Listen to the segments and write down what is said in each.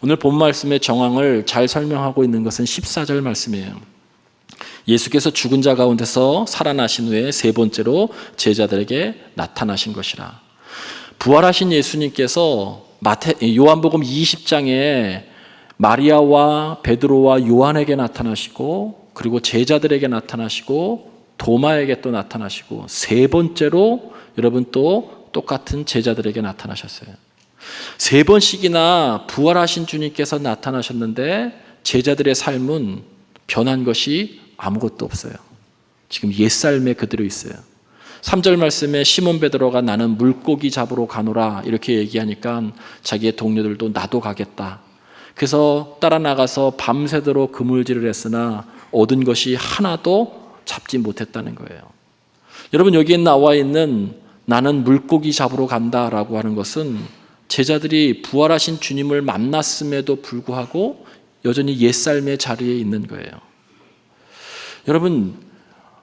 오늘 본 말씀의 정황을 잘 설명하고 있는 것은 14절 말씀이에요. 예수께서 죽은 자 가운데서 살아나신 후에 세 번째로 제자들에게 나타나신 것이라. 부활하신 예수님께서 요한복음 20장에 마리아와 베드로와 요한에게 나타나시고, 그리고 제자들에게 나타나시고, 도마에게 또 나타나시고, 세 번째로 여러분 또 똑같은 제자들에게 나타나셨어요. 세 번씩이나 부활하신 주님께서 나타나셨는데 제자들의 삶은 변한 것이 아무것도 없어요. 지금 옛삶에 그대로 있어요. 3절 말씀에 시몬 베드로가 나는 물고기 잡으러 가노라 이렇게 얘기하니까 자기의 동료들도 나도 가겠다. 그래서 따라 나가서 밤새도록 그물질을 했으나 얻은 것이 하나도 잡지 못했다는 거예요. 여러분, 여기에 나와 있는 나는 물고기 잡으러 간다라고 하는 것은 제자들이 부활하신 주님을 만났음에도 불구하고 여전히 옛삶의 자리에 있는 거예요. 여러분,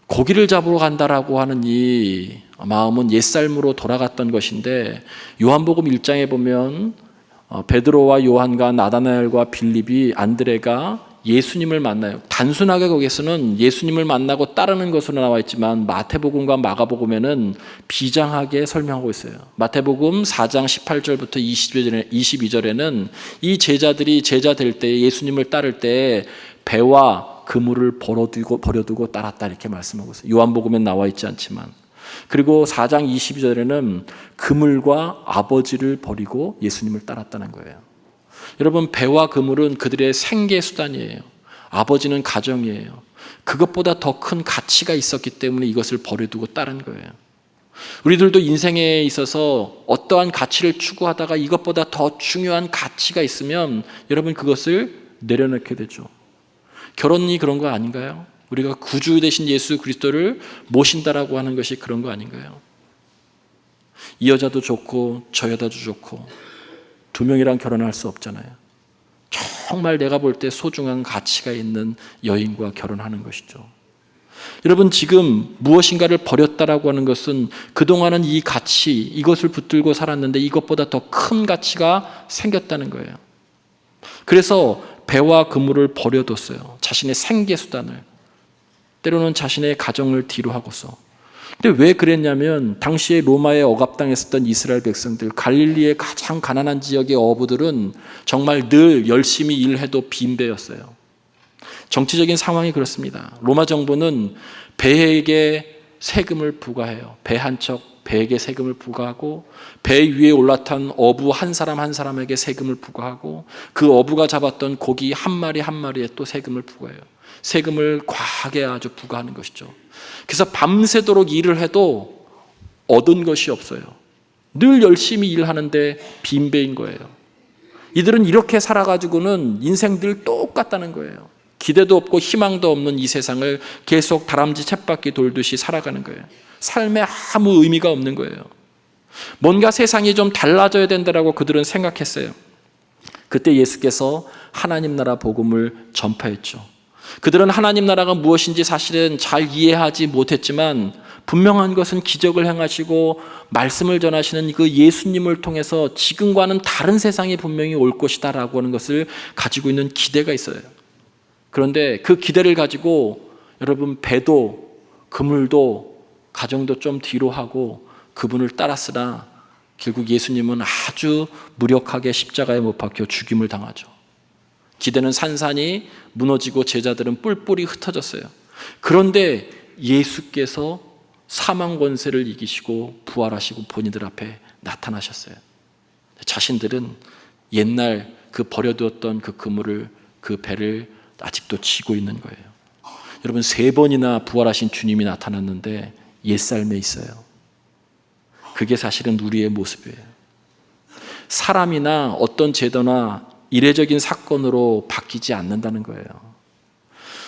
고기를 잡으러 간다라고 하는 이 마음은 옛삶으로 돌아갔던 것인데, 요한복음 1장에 보면 베드로와 요한과 나다나엘과 빌립이 안드레가 예수님을 만나요. 단순하게 거기서는 예수님을 만나고 따르는 것으로 나와 있지만 마태복음과 마가복음에는 비장하게 설명하고 있어요. 마태복음 4장 18절부터 22절에는 이 제자들이 제자 될 때, 예수님을 따를 때 배와 그물을 버려두고 따랐다 이렇게 말씀하고 있어요. 요한복음엔 나와 있지 않지만. 그리고 4장 22절에는 그물과 아버지를 버리고 예수님을 따랐다는 거예요. 여러분, 배와 그물은 그들의 생계 수단이에요. 아버지는 가정이에요. 그것보다 더 큰 가치가 있었기 때문에 이것을 버려두고 따른 거예요. 우리들도 인생에 있어서 어떠한 가치를 추구하다가 이것보다 더 중요한 가치가 있으면 여러분 그것을 내려놓게 되죠. 결혼이 그런 거 아닌가요? 우리가 구주 되신 예수 그리스도를 모신다라고 하는 것이 그런 거 아닌가요? 이 여자도 좋고 저 여자도 좋고 두 명이랑 결혼할 수 없잖아요. 정말 내가 볼 때 소중한 가치가 있는 여인과 결혼하는 것이죠. 여러분, 지금 무엇인가를 버렸다라고 하는 것은 그동안은 이 가치, 이것을 붙들고 살았는데 이것보다 더 큰 가치가 생겼다는 거예요. 그래서 배와 그물을 버려뒀어요. 자신의 생계수단을, 때로는 자신의 가정을 뒤로 하고서. 근데 왜 그랬냐면 당시에 로마에 억압당했었던 이스라엘 백성들, 갈릴리의 가장 가난한 지역의 어부들은 정말 늘 열심히 일해도 빈배였어요. 정치적인 상황이 그렇습니다. 로마 정부는 배에게 세금을 부과해요. 배 한 척 배에게 세금을 부과하고, 배 위에 올라탄 어부 한 사람 한 사람에게 세금을 부과하고, 그 어부가 잡았던 고기 한 마리 한 마리에 또 세금을 부과해요. 세금을 과하게 아주 부과하는 것이죠. 그래서 밤새도록 일을 해도 얻은 것이 없어요. 늘 열심히 일하는데 빈배인 거예요. 이들은 이렇게 살아가지고는 인생들 똑같다는 거예요. 기대도 없고 희망도 없는 이 세상을 계속 다람쥐 쳇바퀴 돌듯이 살아가는 거예요. 삶에 아무 의미가 없는 거예요. 뭔가 세상이 좀 달라져야 된다라고 그들은 생각했어요. 그때 예수께서 하나님 나라 복음을 전파했죠. 그들은 하나님 나라가 무엇인지 사실은 잘 이해하지 못했지만 분명한 것은 기적을 행하시고 말씀을 전하시는 그 예수님을 통해서 지금과는 다른 세상이 분명히 올 것이다라고 하는 것을 가지고 있는 기대가 있어요. 그런데 그 기대를 가지고 여러분, 배도 그물도 가정도 좀 뒤로 하고 그분을 따랐으나 결국 예수님은 아주 무력하게 십자가에 못 박혀 죽임을 당하죠. 기대는 산산이 무너지고 제자들은 뿔뿔이 흩어졌어요. 그런데 예수께서 사망 권세를 이기시고 부활하시고 본인들 앞에 나타나셨어요. 자신들은 옛날 그 버려두었던 그 그물을, 그 배를 아직도 쥐고 있는 거예요. 여러분, 3번이나 부활하신 주님이 나타났는데 옛삶에 있어요. 그게 사실은 우리의 모습이에요. 사람이나 어떤 제도나 이례적인 사건으로 바뀌지 않는다는 거예요.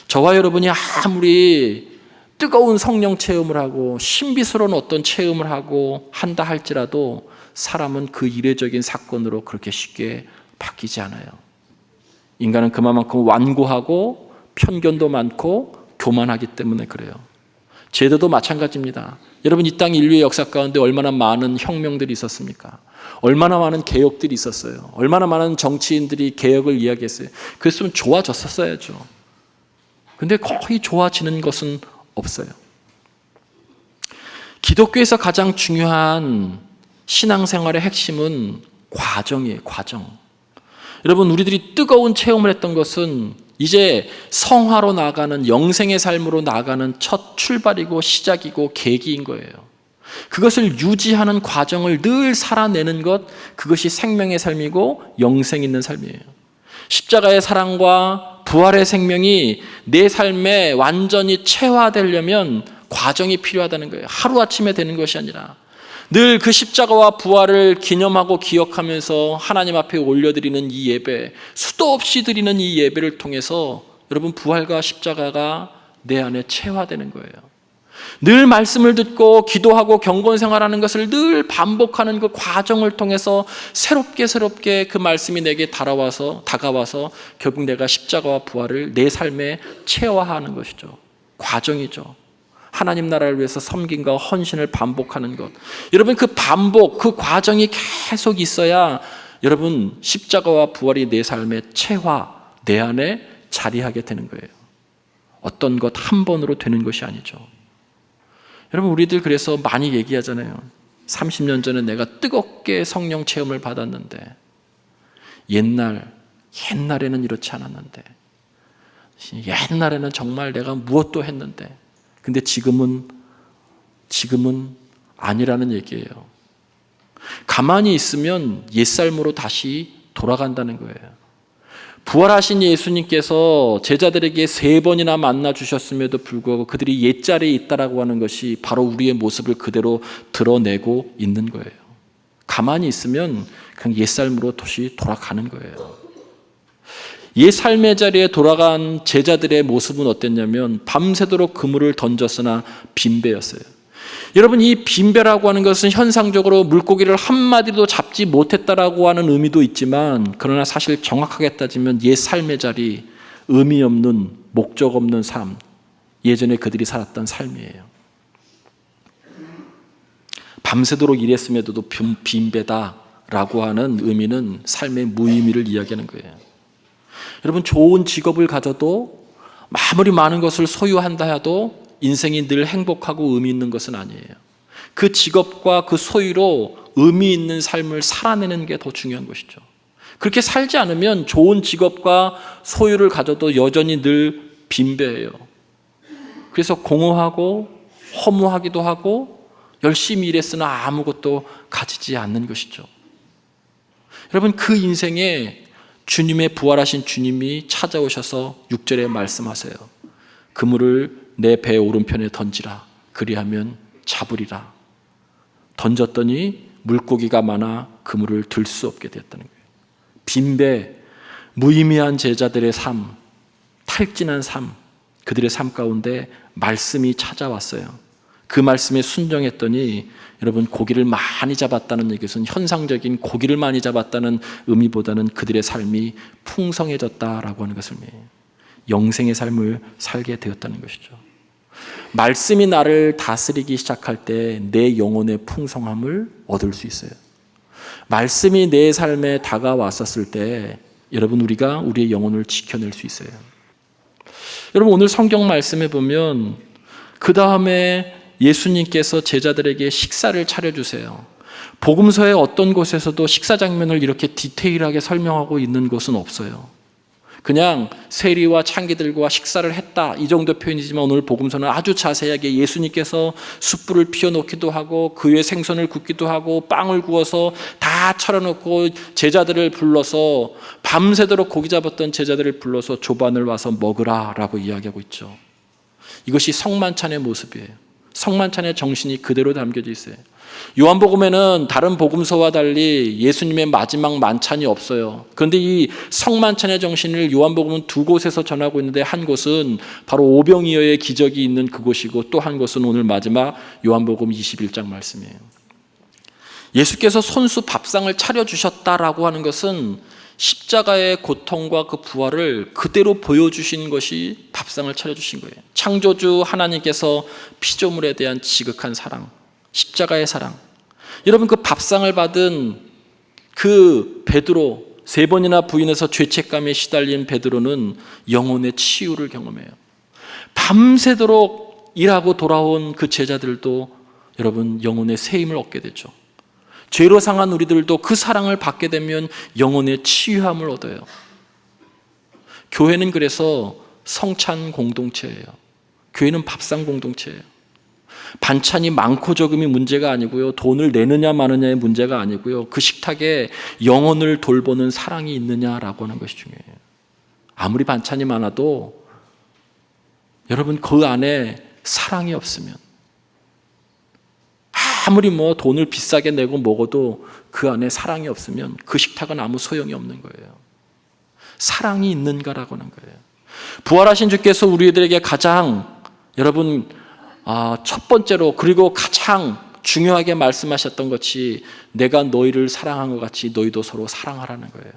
저와 여러분이 아무리 뜨거운 성령 체험을 하고 신비스러운 어떤 체험을 하고 한다 할지라도 사람은 그 이례적인 사건으로 그렇게 쉽게 바뀌지 않아요. 인간은 그만큼 완고하고 편견도 많고 교만하기 때문에 그래요. 제도도 마찬가지입니다. 여러분, 이 땅 인류의 역사 가운데 얼마나 많은 혁명들이 있었습니까? 얼마나 많은 개혁들이 있었어요. 얼마나 많은 정치인들이 개혁을 이야기했어요. 그랬으면 좋아졌었어야죠. 근데 거의 좋아지는 것은 없어요. 기독교에서 가장 중요한 신앙생활의 핵심은 과정이에요. 과정. 여러분, 우리들이 뜨거운 체험을 했던 것은 이제 성화로 나아가는, 영생의 삶으로 나아가는 첫 출발이고 시작이고 계기인 거예요. 그것을 유지하는 과정을 늘 살아내는 것, 그것이 생명의 삶이고 영생 있는 삶이에요. 십자가의 사랑과 부활의 생명이 내 삶에 완전히 체화되려면 과정이 필요하다는 거예요. 하루아침에 되는 것이 아니라 늘 그 십자가와 부활을 기념하고 기억하면서 하나님 앞에 올려드리는 이 예배, 수도 없이 드리는 이 예배를 통해서 여러분, 부활과 십자가가 내 안에 체화되는 거예요. 늘 말씀을 듣고 기도하고 경건 생활하는 것을 늘 반복하는 그 과정을 통해서 새롭게 그 말씀이 내게 다가와서 결국 내가 십자가와 부활을 내 삶에 체화하는 것이죠. 과정이죠. 하나님 나라를 위해서 섬김과 헌신을 반복하는 것. 여러분, 그 반복, 그 과정이 계속 있어야 여러분, 십자가와 부활이 내 삶의 체화, 내 안에 자리하게 되는 거예요. 어떤 것 한 번으로 되는 것이 아니죠. 여러분, 우리들 그래서 많이 얘기하잖아요. 30년 전에 내가 뜨겁게 성령 체험을 받았는데, 옛날에는 이렇지 않았는데, 옛날에는 정말 내가 무엇도 했는데, 근데 지금은 아니라는 얘기예요. 가만히 있으면 옛삶으로 다시 돌아간다는 거예요. 부활하신 예수님께서 제자들에게 3번이나 만나 주셨음에도 불구하고 그들이 옛자리에 있다라고 하는 것이 바로 우리의 모습을 그대로 드러내고 있는 거예요. 가만히 있으면 그냥 옛삶으로 다시 돌아가는 거예요. 옛 삶의 자리에 돌아간 제자들의 모습은 어땠냐면 밤새도록 그물을 던졌으나 빈배였어요. 여러분, 이 빈배라고 하는 것은 현상적으로 물고기를 한 마디도 잡지 못했다라고 하는 의미도 있지만, 그러나 사실 정확하게 따지면 옛 삶의 자리, 의미 없는, 목적 없는 삶, 예전에 그들이 살았던 삶이에요. 밤새도록 일했음에도 빈배다라고 하는 의미는 삶의 무의미를 이야기하는 거예요. 여러분, 좋은 직업을 가져도 아무리 많은 것을 소유한다 해도 인생이 늘 행복하고 의미 있는 것은 아니에요. 그 직업과 그 소유로 의미 있는 삶을 살아내는 게 더 중요한 것이죠. 그렇게 살지 않으면 좋은 직업과 소유를 가져도 여전히 늘 빈배예요. 그래서 공허하고 허무하기도 하고 열심히 일했으나 아무것도 가지지 않는 것이죠. 여러분, 그 인생에 주님의 부활하신 주님이 찾아오셔서 6절에 말씀하세요. 그물을 내 배 오른편에 던지라. 그리하면 잡으리라. 던졌더니 물고기가 많아 그물을 들 수 없게 되었다는 거예요. 빈배, 무의미한 제자들의 삶, 탈진한 삶, 그들의 삶 가운데 말씀이 찾아왔어요. 그 말씀에 순종했더니 여러분, 고기를 많이 잡았다는 얘기는 현상적인 고기를 많이 잡았다는 의미보다는 그들의 삶이 풍성해졌다라고 하는 것을 영생의 삶을 살게 되었다는 것이죠. 말씀이 나를 다스리기 시작할 때 내 영혼의 풍성함을 얻을 수 있어요. 말씀이 내 삶에 다가왔었을 때 여러분, 우리가 우리의 영혼을 지켜낼 수 있어요. 여러분, 오늘 성경 말씀에 보면 그 다음에 예수님께서 제자들에게 식사를 차려주세요. 복음서의 어떤 곳에서도 식사 장면을 이렇게 디테일하게 설명하고 있는 곳은 없어요. 그냥 세리와 창기들과 식사를 했다, 이 정도 표현이지만 오늘 복음서는 아주 자세하게 예수님께서 숯불을 피워놓기도 하고 그 위에 생선을 굽기도 하고 빵을 구워서 다 차려놓고 제자들을 불러서 밤새도록 고기 잡았던 제자들을 불러서 조반을 와서 먹으라 라고 이야기하고 있죠. 이것이 성만찬의 모습이에요. 성만찬의 정신이 그대로 담겨져 있어요. 요한복음에는 다른 복음서와 달리 예수님의 마지막 만찬이 없어요. 그런데 이 성만찬의 정신을 요한복음은 2곳에서 전하고 있는데, 한 곳은 바로 오병이어의 기적이 있는 그곳이고 또 한 곳은 오늘 마지막 요한복음 21장 말씀이에요. 예수께서 손수 밥상을 차려주셨다라고 하는 것은 십자가의 고통과 그 부활을 그대로 보여주신 것이 밥상을 차려주신 거예요. 창조주 하나님께서 피조물에 대한 지극한 사랑, 십자가의 사랑. 여러분, 그 밥상을 받은 그 베드로, 3번이나 부인해서 죄책감에 시달린 베드로는 영혼의 치유를 경험해요. 밤새도록 일하고 돌아온 그 제자들도 여러분 영혼의 새 힘을 얻게 되죠. 죄로 상한 우리들도 그 사랑을 받게 되면 영혼의 치유함을 얻어요. 교회는 그래서 성찬 공동체예요. 교회는 밥상 공동체예요. 반찬이 많고 적음이 문제가 아니고요, 돈을 내느냐 마느냐의 문제가 아니고요, 그 식탁에 영혼을 돌보는 사랑이 있느냐라고 하는 것이 중요해요. 아무리 반찬이 많아도 여러분 그 안에 사랑이 없으면, 아무리 돈을 비싸게 내고 먹어도 그 안에 사랑이 없으면 그 식탁은 아무 소용이 없는 거예요. 사랑이 있는가라고 하는 거예요. 부활하신 주께서 우리들에게 가장 여러분 첫 번째로, 그리고 가장 중요하게 말씀하셨던 것이 내가 너희를 사랑한 것 같이 너희도 서로 사랑하라는 거예요.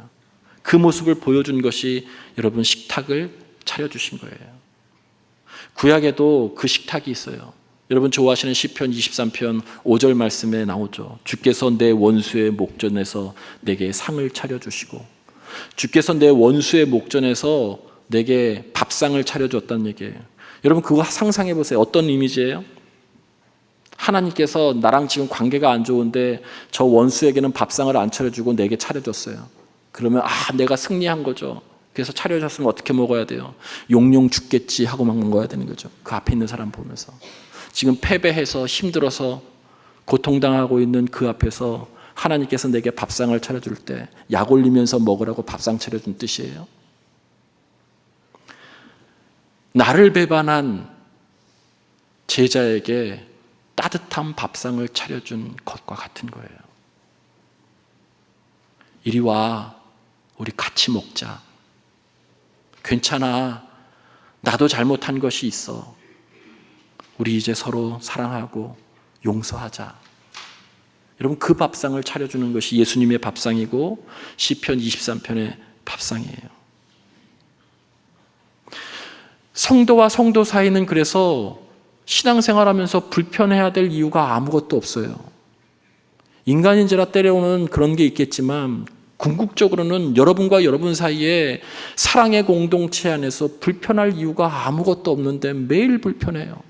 그 모습을 보여준 것이 여러분 식탁을 차려주신 거예요. 구약에도 그 식탁이 있어요. 여러분 좋아하시는 시편 23편 5절 말씀에 나오죠. 주께서 내 원수의 목전에서 내게 상을 차려주시고, 주께서 내 원수의 목전에서 내게 밥상을 차려줬다는 얘기예요. 여러분 그거 상상해 보세요. 어떤 이미지예요? 하나님께서 나랑 지금 관계가 안 좋은데 저 원수에게는 밥상을 안 차려주고 내게 차려줬어요. 그러면 내가 승리한 거죠. 그래서 차려줬으면 어떻게 먹어야 돼요? 용용 죽겠지 하고 막 먹어야 되는 거죠. 그 앞에 있는 사람 보면서. 지금 패배해서 힘들어서 고통당하고 있는 그 앞에서 하나님께서 내게 밥상을 차려줄 때 약 올리면서 먹으라고 밥상 차려준 뜻이에요. 나를 배반한 제자에게 따뜻한 밥상을 차려준 것과 같은 거예요. 이리 와, 우리 같이 먹자. 괜찮아, 나도 잘못한 것이 있어. 우리 이제 서로 사랑하고 용서하자. 여러분 그 밥상을 차려주는 것이 예수님의 밥상이고 시편 23편의 밥상이에요. 성도와 성도 사이는 그래서 신앙생활하면서 불편해야 될 이유가 아무것도 없어요. 인간인지라 때려오는 그런 게 있겠지만 궁극적으로는 여러분과 여러분 사이에 사랑의 공동체 안에서 불편할 이유가 아무것도 없는데 매일 불편해요.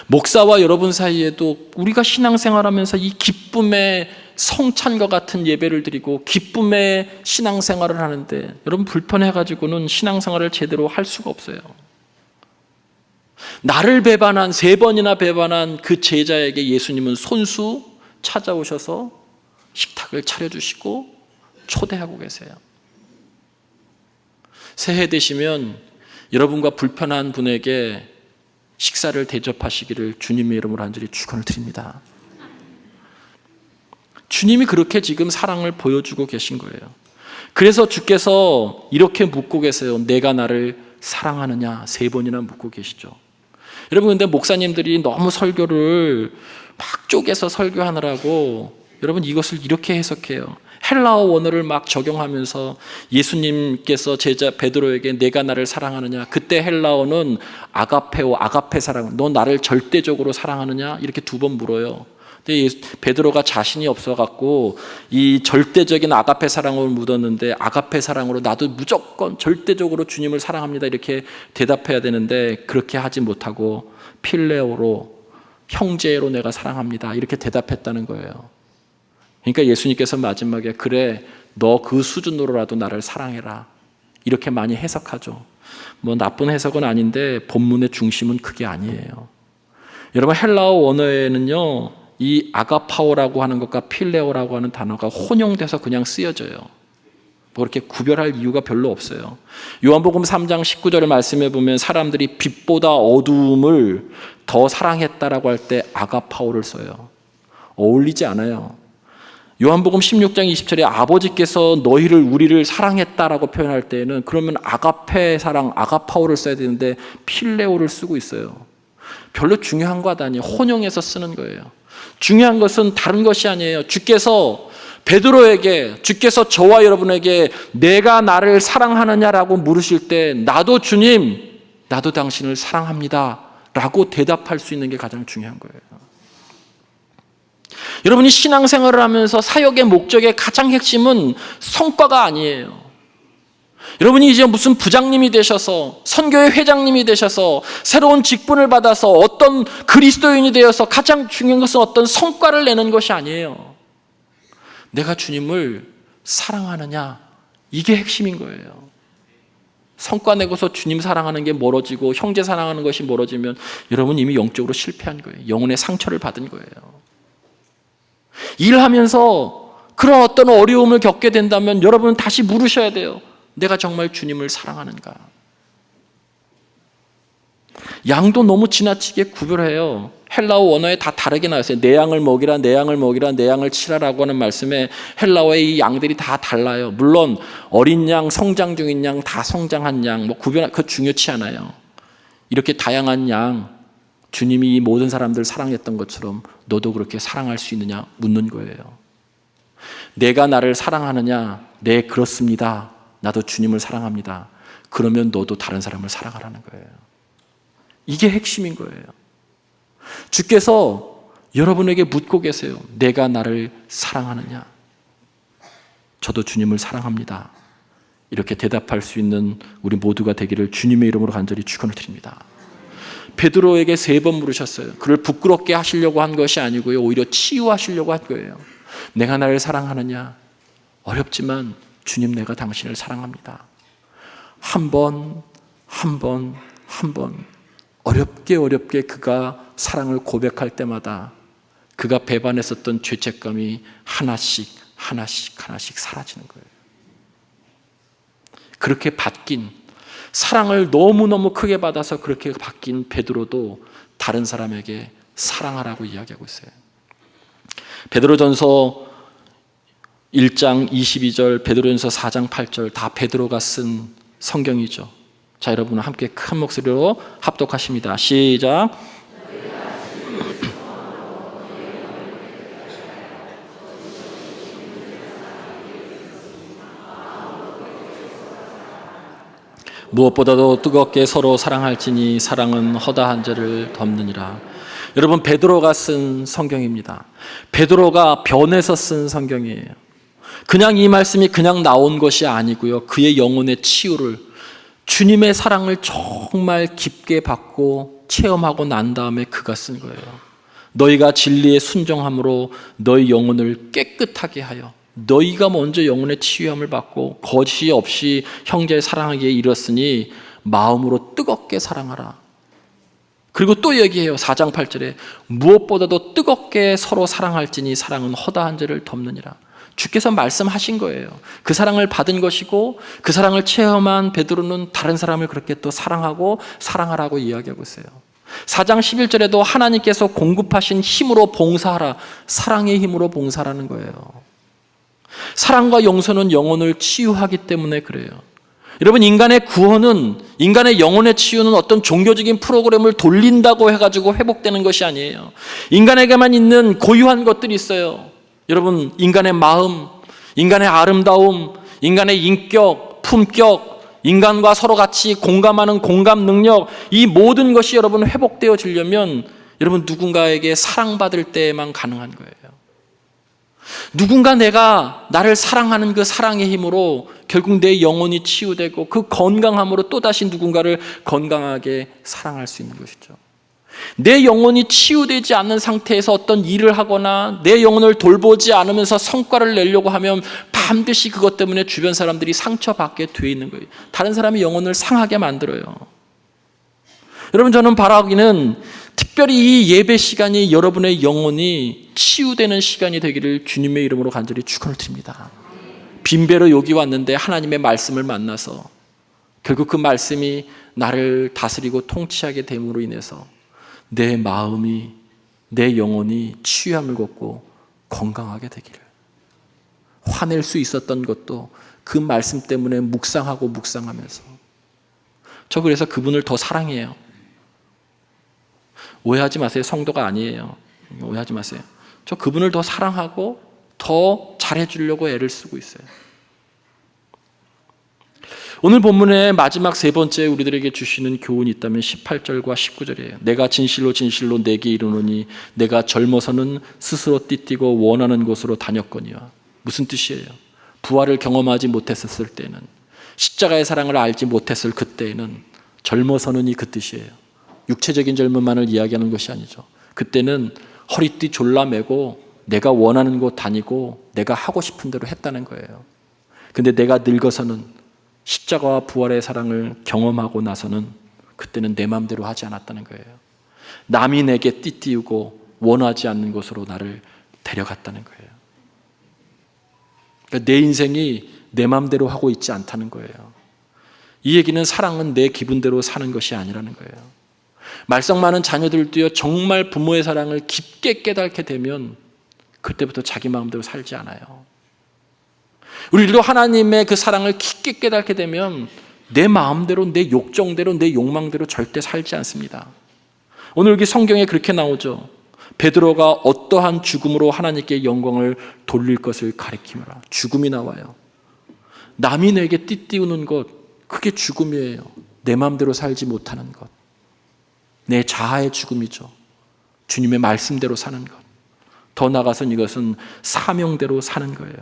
목사와 여러분 사이에도 우리가 신앙생활하면서 이 기쁨의 성찬과 같은 예배를 드리고 기쁨의 신앙생활을 하는데 여러분 불편해가지고는 신앙생활을 제대로 할 수가 없어요. 나를 배반한 3번이나 배반한 그 제자에게 예수님은 손수 찾아오셔서 식탁을 차려주시고 초대하고 계세요. 새해 되시면 여러분과 불편한 분에게 식사를 대접하시기를 주님의 이름으로 간절히 축원을 드립니다. 주님이 그렇게 지금 사랑을 보여주고 계신 거예요. 그래서 주께서 이렇게 묻고 계세요. 내가 나를 사랑하느냐 3번이나 묻고 계시죠. 여러분 근데 목사님들이 너무 설교를 막 쪼개서 설교하느라고 여러분 이것을 이렇게 해석해요. 헬라어 원어를 막 적용하면서 예수님께서 제자 베드로에게 내가 나를 사랑하느냐, 그때 헬라어는 아가페오, 아가페 사랑, 너 나를 절대적으로 사랑하느냐 이렇게 2번 물어요. 근데 베드로가 자신이 없어갖고 이 절대적인 아가페 사랑을 묻었는데 아가페 사랑으로 나도 무조건 절대적으로 주님을 사랑합니다 이렇게 대답해야 되는데 그렇게 하지 못하고 필레오로, 형제로 내가 사랑합니다 이렇게 대답했다는 거예요. 그러니까 예수님께서 마지막에 그래 너 그 수준으로라도 나를 사랑해라 이렇게 많이 해석하죠. 뭐 나쁜 해석은 아닌데 본문의 중심은 그게 아니에요. 여러분 헬라어 원어에는요 이 아가파오라고 하는 것과 필레오라고 하는 단어가 혼용돼서 그냥 쓰여져요. 뭐 그렇게 구별할 이유가 별로 없어요. 요한복음 3장 19절의 말씀에 보면 사람들이 빛보다 어두움을 더 사랑했다라고 할 때 아가파오를 써요. 어울리지 않아요. 요한복음 16장 20절에 아버지께서 우리를 사랑했다라고 표현할 때는 그러면 아가페 사랑, 아가파오를 써야 되는데 필레오를 쓰고 있어요. 별로 중요한 것 아니에요. 혼용해서 쓰는 거예요. 중요한 것은 다른 것이 아니에요. 주께서 베드로에게 주께서 저와 여러분에게 내가 나를 사랑하느냐라고 물으실 때 나도 주님, 나도 당신을 사랑합니다 라고 대답할 수 있는 게 가장 중요한 거예요. 여러분이 신앙생활을 하면서 사역의 목적의 가장 핵심은 성과가 아니에요. 여러분이 이제 무슨 부장님이 되셔서 선교회 회장님이 되셔서 새로운 직분을 받아서 어떤 그리스도인이 되어서 가장 중요한 것은 어떤 성과를 내는 것이 아니에요. 내가 주님을 사랑하느냐, 이게 핵심인 거예요. 성과 내고서 주님 사랑하는 게 멀어지고 형제 사랑하는 것이 멀어지면 여러분 이미 영적으로 실패한 거예요. 영혼의 상처를 받은 거예요. 일하면서 그런 어떤 어려움을 겪게 된다면 여러분은 다시 물으셔야 돼요. 내가 정말 주님을 사랑하는가? 양도 너무 지나치게 구별해요. 헬라어 원어에 다 다르게 나왔어요. 내 양을 먹이라, 내 양을 먹이라, 내 양을 치라라고 하는 말씀에 헬라어의 이 양들이 다 달라요. 물론 어린 양, 성장 중인 양, 다 성장한 양, 뭐 그거 중요치 않아요. 이렇게 다양한 양, 주님이 이 모든 사람들 사랑했던 것처럼 너도 그렇게 사랑할 수 있느냐 묻는 거예요. 내가 나를 사랑하느냐? 네, 그렇습니다. 나도 주님을 사랑합니다. 그러면 너도 다른 사람을 사랑하라는 거예요. 이게 핵심인 거예요. 주께서 여러분에게 묻고 계세요. 내가 나를 사랑하느냐? 저도 주님을 사랑합니다. 이렇게 대답할 수 있는 우리 모두가 되기를 주님의 이름으로 간절히 축원을 드립니다. 베드로에게 3번 물으셨어요. 그를 부끄럽게 하시려고 한 것이 아니고요, 오히려 치유하시려고 한 거예요. 내가 나를 사랑하느냐? 어렵지만 주님, 내가 당신을 사랑합니다. 한 번 어렵게 그가 사랑을 고백할 때마다 그가 배반했었던 죄책감이 하나씩 사라지는 거예요. 그렇게 바뀐, 사랑을 너무너무 크게 받아서 그렇게 바뀐 베드로도 다른 사람에게 사랑하라고 이야기하고 있어요. 베드로전서 1장 22절, 베드로전서 4장 8절 다 베드로가 쓴 성경이죠. 자, 여러분 함께 큰 목소리로 합독하십니다. 시작. 무엇보다도 뜨겁게 서로 사랑할지니 사랑은 허다한 죄를 덮느니라. 여러분, 베드로가 쓴 성경입니다. 베드로가 변해서 쓴 성경이에요. 그냥 이 말씀이 그냥 나온 것이 아니고요, 그의 영혼의 치유를, 주님의 사랑을 정말 깊게 받고 체험하고 난 다음에 그가 쓴 거예요. 너희가 진리에 순종함으로 너희 영혼을 깨끗하게 하여, 너희가 먼저 영혼의 치유함을 받고 거짓이 없이 형제를 사랑하기에 이르렀으니 마음으로 뜨겁게 사랑하라. 그리고 또 얘기해요. 4장 8절에 무엇보다도 뜨겁게 서로 사랑할지니 사랑은 허다한 죄를 덮느니라. 주께서 말씀하신 거예요. 그 사랑을 받은 것이고 그 사랑을 체험한 베드로는 다른 사람을 그렇게 또 사랑하고 사랑하라고 이야기하고 있어요. 4장 11절에도 하나님께서 공급하신 힘으로 봉사하라. 사랑의 힘으로 봉사하라는 거예요. 사랑과 용서는 영혼을 치유하기 때문에 그래요. 여러분, 인간의 구원은, 인간의 영혼의 치유는 어떤 종교적인 프로그램을 돌린다고 해가지고 회복되는 것이 아니에요. 인간에게만 있는 고유한 것들이 있어요. 여러분, 인간의 마음, 인간의 아름다움, 인간의 인격, 품격, 인간과 서로 같이 공감하는 공감 능력, 이 모든 것이 여러분 회복되어지려면 여러분 누군가에게 사랑받을 때에만 가능한 거예요. 누군가 내가 나를 사랑하는 그 사랑의 힘으로 결국 내 영혼이 치유되고 그 건강함으로 또다시 누군가를 건강하게 사랑할 수 있는 것이죠. 내 영혼이 치유되지 않는 상태에서 어떤 일을 하거나 내 영혼을 돌보지 않으면서 성과를 내려고 하면 반드시 그것 때문에 주변 사람들이 상처받게 돼 있는 거예요. 다른 사람의 영혼을 상하게 만들어요. 여러분, 저는 바라기는 특별히 이 예배 시간이 여러분의 영혼이 치유되는 시간이 되기를 주님의 이름으로 간절히 축원을 드립니다. 빈배로 여기 왔는데 하나님의 말씀을 만나서 결국 그 말씀이 나를 다스리고 통치하게 됨으로 인해서 내 마음이, 내 영혼이 치유함을 걷고 건강하게 되기를. 화낼 수 있었던 것도 그 말씀 때문에 묵상하면서 저 그래서 그분을 더 사랑해요. 오해하지 마세요. 성도가 아니에요. 오해하지 마세요. 저 그분을 더 사랑하고 더 잘해주려고 애를 쓰고 있어요. 오늘 본문의 마지막 세 번째 우리들에게 주시는 교훈이 있다면 18절과 19절이에요. 내가 진실로 진실로 내게 이르노니 내가 젊어서는 스스로 띠띠고 원하는 곳으로 다녔거니와. 무슨 뜻이에요? 부활을 경험하지 못했었을 때는, 십자가의 사랑을 알지 못했을 그때에는, 젊어서는이 그 뜻이에요. 육체적인 젊음만을 이야기하는 것이 아니죠. 그때는 허리띠 졸라매고 내가 원하는 곳 다니고 내가 하고 싶은 대로 했다는 거예요. 근데 내가 늙어서는 십자가와 부활의 사랑을 경험하고 나서는 그때는 내 마음대로 하지 않았다는 거예요. 남이 내게 띠띠우고 원하지 않는 곳으로 나를 데려갔다는 거예요. 그러니까 내 인생이 내 마음대로 하고 있지 않다는 거예요. 이 얘기는 사랑은 내 기분대로 사는 것이 아니라는 거예요. 말썽 많은 자녀들도요, 정말 부모의 사랑을 깊게 깨닫게 되면 그때부터 자기 마음대로 살지 않아요. 우리도 하나님의 그 사랑을 깊게 깨닫게 되면 내 마음대로, 내 욕정대로, 내 욕망대로 절대 살지 않습니다. 오늘 여기 성경에 그렇게 나오죠. 베드로가 어떠한 죽음으로 하나님께 영광을 돌릴 것을 가리키노라. 죽음이 나와요. 남이 내게 띠띠우는 것, 그게 죽음이에요. 내 마음대로 살지 못하는 것. 내 자아의 죽음이죠. 주님의 말씀대로 사는 것. 더 나아가서는 이것은 사명대로 사는 거예요.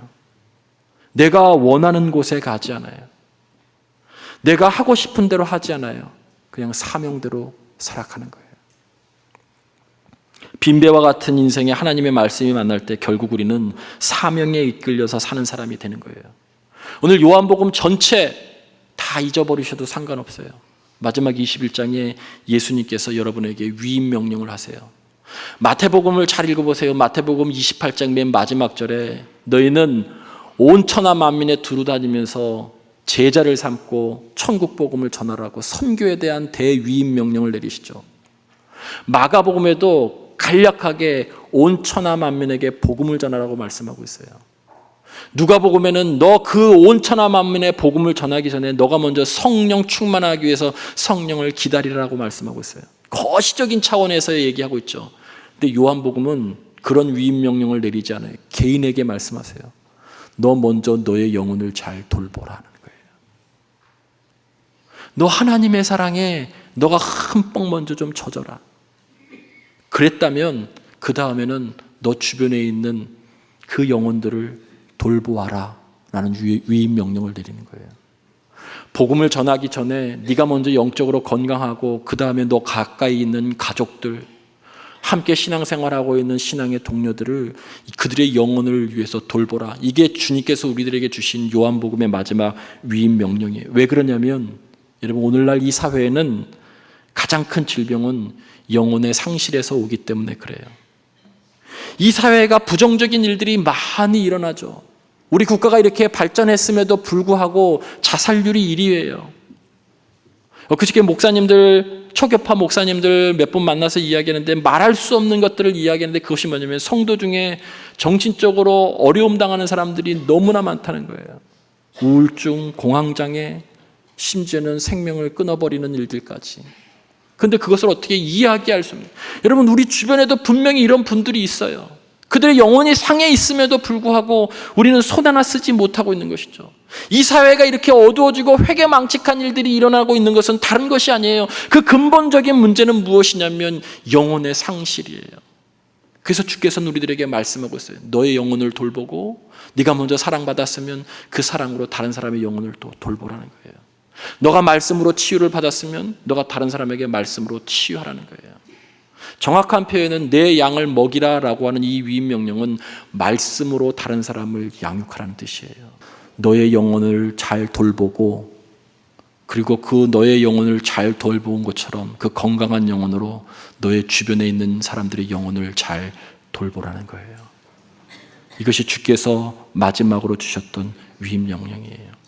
내가 원하는 곳에 가지 않아요. 내가 하고 싶은 대로 하지 않아요. 그냥 사명대로 살아가는 거예요. 빈배와 같은 인생에 하나님의 말씀이 만날 때 결국 우리는 사명에 이끌려서 사는 사람이 되는 거예요. 오늘 요한복음 전체 다 잊어버리셔도 상관없어요. 마지막 21장에 예수님께서 여러분에게 위임 명령을 하세요. 마태복음을 잘 읽어보세요. 마태복음 28장 맨 마지막 절에 너희는 온 천하 만민에 두루다니면서 제자를 삼고 천국 복음을 전하라고 선교에 대한 대위임 명령을 내리시죠. 마가복음에도 간략하게 온 천하 만민에게 복음을 전하라고 말씀하고 있어요. 누가복음에는 너 그 온 천하 만민의 복음을 전하기 전에 너가 먼저 성령 충만하기 위해서 성령을 기다리라고 말씀하고 있어요. 거시적인 차원에서 얘기하고 있죠. 근데 요한복음은 그런 위임 명령을 내리지 않아요. 개인에게 말씀하세요. 너 먼저 너의 영혼을 잘 돌보라 하는 거예요. 너 하나님의 사랑에 너가 흠뻑 먼저 좀 젖어라. 그랬다면 그 다음에는 너 주변에 있는 그 영혼들을 돌보아라 라는 위임 명령을 내리는 거예요. 복음을 전하기 전에 네가 먼저 영적으로 건강하고 그 다음에 너 가까이 있는 가족들, 함께 신앙생활하고 있는 신앙의 동료들을 그들의 영혼을 위해서 돌보라. 이게 주님께서 우리들에게 주신 요한복음의 마지막 위임 명령이에요. 왜 그러냐면 여러분, 오늘날 이 사회에는 가장 큰 질병은 영혼의 상실에서 오기 때문에 그래요. 이 사회가 부정적인 일들이 많이 일어나죠. 우리 국가가 이렇게 발전했음에도 불구하고 자살률이 1위예요. 그저께 목사님들, 초교파 목사님들 몇 분 만나서 이야기하는데 말할 수 없는 것들을 이야기하는데 그것이 뭐냐면 성도 중에 정신적으로 어려움 당하는 사람들이 너무나 많다는 거예요. 우울증, 공황장애, 심지어는 생명을 끊어버리는 일들까지. 그런데 그것을 어떻게 이야기할 수 없는, 여러분 우리 주변에도 분명히 이런 분들이 있어요. 그들의 영혼이 상해 있음에도 불구하고 우리는 손 하나 쓰지 못하고 있는 것이죠. 이 사회가 이렇게 어두워지고 회개망측한 일들이 일어나고 있는 것은 다른 것이 아니에요. 그 근본적인 문제는 무엇이냐면 영혼의 상실이에요. 그래서 주께서는 우리들에게 말씀하고 있어요. 너의 영혼을 돌보고 네가 먼저 사랑받았으면 그 사랑으로 다른 사람의 영혼을 또 돌보라는 거예요. 너가 말씀으로 치유를 받았으면 너가 다른 사람에게 말씀으로 치유하라는 거예요. 정확한 표현은 내 양을 먹이라라고 하는 이 위임 명령은 말씀으로 다른 사람을 양육하라는 뜻이에요. 너의 영혼을 잘 돌보고 그리고 그 너의 영혼을 잘 돌본 것처럼 그 건강한 영혼으로 너의 주변에 있는 사람들의 영혼을 잘 돌보라는 거예요. 이것이 주께서 마지막으로 주셨던 위임 명령이에요.